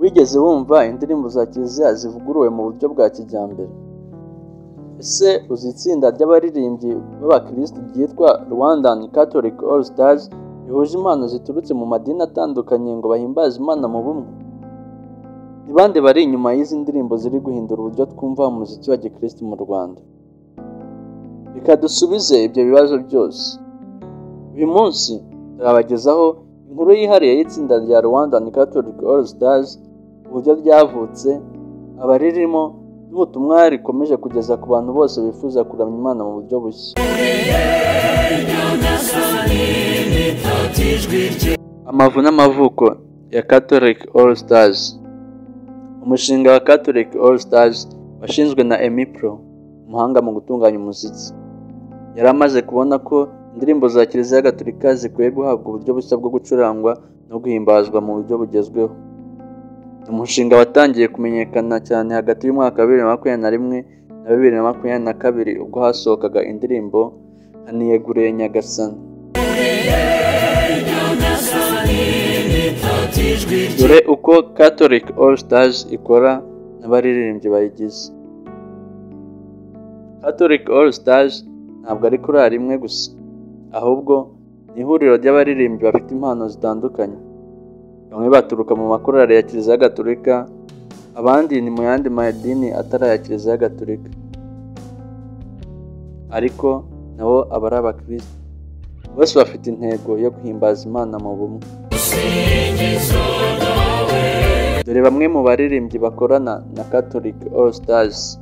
wigeze wumva indirimbo za kiliziya zivuguruwe mu buryo bwa kijyambere? Ese uzi itsinda ry'abaririmbyi b'abakristo ryitwa Rwandan Catholic All Stars rihuje impano ziturutse mu madini atandukanye ngo bahimbaze Imana mu bumwe? Ni bande bari inyuma y'izi ndirimbo ziri guhindura uburyo twumva umuziki wa gikristo mu Rwanda? Reka dusubize ibyo bibazo byose. Uyu munsi turabagezaho inkuru yihariye y'itsinda rya Rwandan Catholic All Stars, uburyo ryavutse, abaririmo, n'ubutumwa rikomeje kugeza ku bantu bose bifuza kuramya Imana mu buryo bushya. Amavu n'amavuko ya Catholic All Stars. Umushinga wa Catholic All Stars washinzwe na Emmy Pro, umuhanga mu gutunganya umuziki. Yari amaze kubona ko indirimbo za Kiliziya Gatolika zikwiye guhabwa uburyo bushya bwo gucurangwa no guhimbazwa mu buryo bugezweho. Umushinga watangiye kumenyekana cyane hagati y'umwaka wa 2021 na 2022 ubwo hasohokaga indirimbo Niyeguriye Nyagasani. Dore uko Catholic All Stars ikora n'abaririmbyi bayigize. Catholic All Stars ntabwo ari korali imwe gusa, ahubwo ni ihuriro ry'abaririmbyi bafite impano zitandukanye. Bamwe baturuka mu makorali ya Kiliziya Gatolika, abandi ni mu yandi madini atari aya Kiliziya Gatolika, ariko nabo aba ari abakristo. Bose bafite intego yo guhimbaza Imana mu bumwe. Dore bamwe mu baririmbyi bakorana na Catholic All Stars.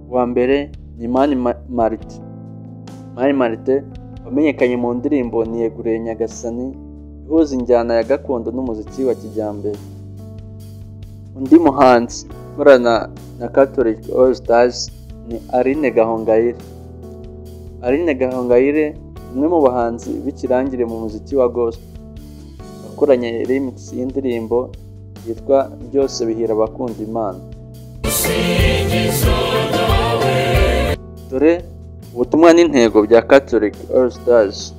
Uwa mbere ni Mani Martin. Mani Martin wamenyekanye mu ndirimbo Niyeguriye Nyagasani, ihuza injyana ya gakondo n'umuziki wa kijyambere. Undi muhanzi ukorana na Catholic All Stars ni Aline Gahongayire. Aline Gahongayire umwe mu bahanzi b'ikirangire mu muziki wa gospel, bakoranye remix y'indirimbo yitwa Byose Bihira Abakunda Imana. Dore ubutumwa n'intego bya Catholic All Stars.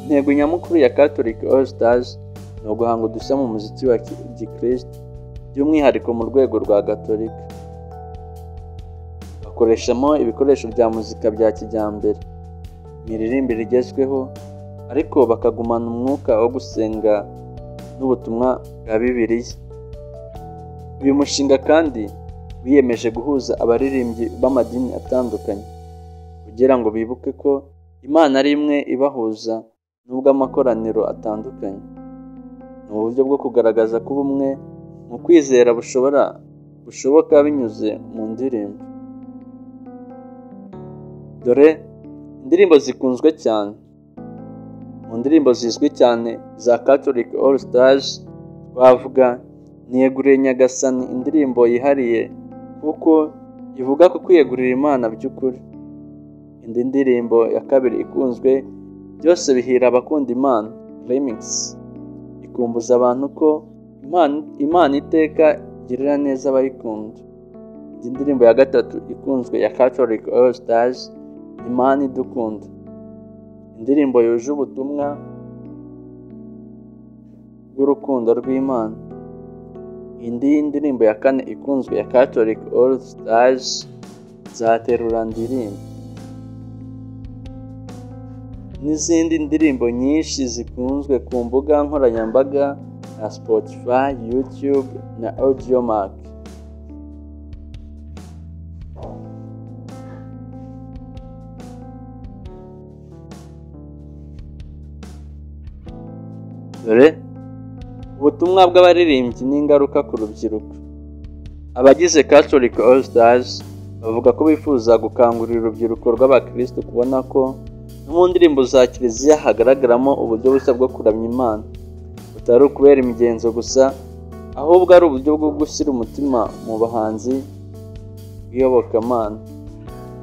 Intego nyamukuru ya Catholic All Stars ni uguhanga udushya mu muziki wa gikristo, by'umwihariko mu rwego rwa Gatolika. Bakoreshamo ibikoresho bya muzika bya kijyambere, imiririmbire igezweho, ariko bakagumana umwuka wo gusenga n'ubutumwa bwa Bibiliya. Uyu mushinga kandi wiyemeje guhuza abaririmbyi b'amadini atandukanye kugira ngo bibuke ko Imana ari imwe ibahuza nubwo amakoraniro atandukanye. Ni uburyo bwo kugaragaza ko ubumwe mu kwizera bushoboka binyuze mu ndirimbo. Dore indirimbo zikunzwe cyane. Mu ndirimbo zizwi cyane za Catholic All Stars twavuga Niyeguriye Nyagasani, indirimbo yihariye kuko ivuga ku kwiyegurira Imana by'ukuri. Indi ndirimbo ya kabiri ikunzwe, Byose Bihira Abakunda Imana remix, ikumbuza abantu ko Imana iteka igirira neza abayikunda. Indi ndirimbo ya gatatu ikunzwe ya Catholic All Stars ni Imana Idukunda, indirimbo yuje ubutumwa bw'urukundo rw'Imana. Indi ndirimbo ya kane ikunzwe ya Catholic All Stars, Nzaterura Ndirimbe. N'izindi ndirimbo nyinshi zikunzwe ku mbuga nkoranyambaga nka Spotify, YouTube na Audiomack. Dore ubutumwa bw'abaririmbyi n'ingaruka ku rubyiruko. Abagize Catholic All Stars bavuga ko bifuza gukangurira urubyiruko rw'abakristo kubona ko no mu ndirimbo za Kiliziya hagaragaramo uburyo bushya bwo kuramya Imana, butari ukubera imigenzo gusa, ahubwo ari uburyo bwo gushyira umutima mu bahanzi b'iyobokamana.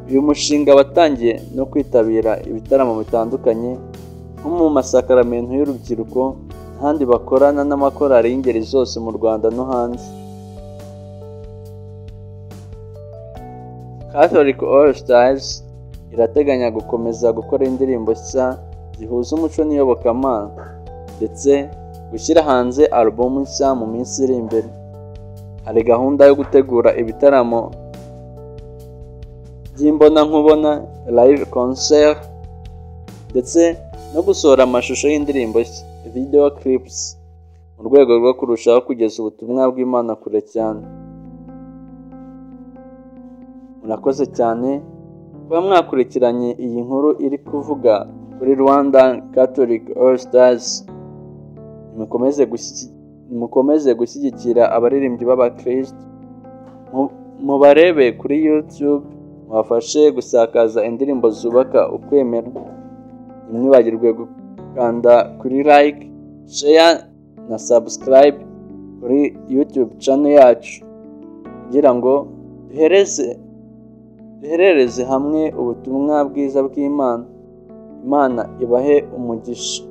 Uyu mushinga watangiye no kwitabira ibitaramo bitandukanye nko mu masakaramentu y'urubyiruko, ahandi bakorana n'amakorali y'ingeri zose mu Rwanda no hanze. Catholic All Stars irateganya gukomeza gukora indirimbo nshya zihuza umuco n'iyobokamana ndetse gushyira hanze alubumu nshya mu minsi iri imbere. Hari gahunda yo gutegura ibitaramo by'imbonankubone live concert ndetse no gusohora amashusho y'indirimbo nshya video clips mu rwego rwo kurushaho kugeza ubutumwa bw'Imana kure cyane. Murakoze cyane kuba mwakurikiranye iyi nkuru iri kuvuga kuri Rwandan Catholic All Stars. Mukomeze gushyigikira abaririmbyi b'abakristo, mubarebe kuri YouTube, mubafashe gusakaza indirimbo zubaka ukwemera. Ntimwibagirwe gukanda kuri like, share na subscribe kuri YouTube channel yacu kugira ngo duherereze hamwe ubutumwa bwiza bw'Imana. Imana ibahe umugisha.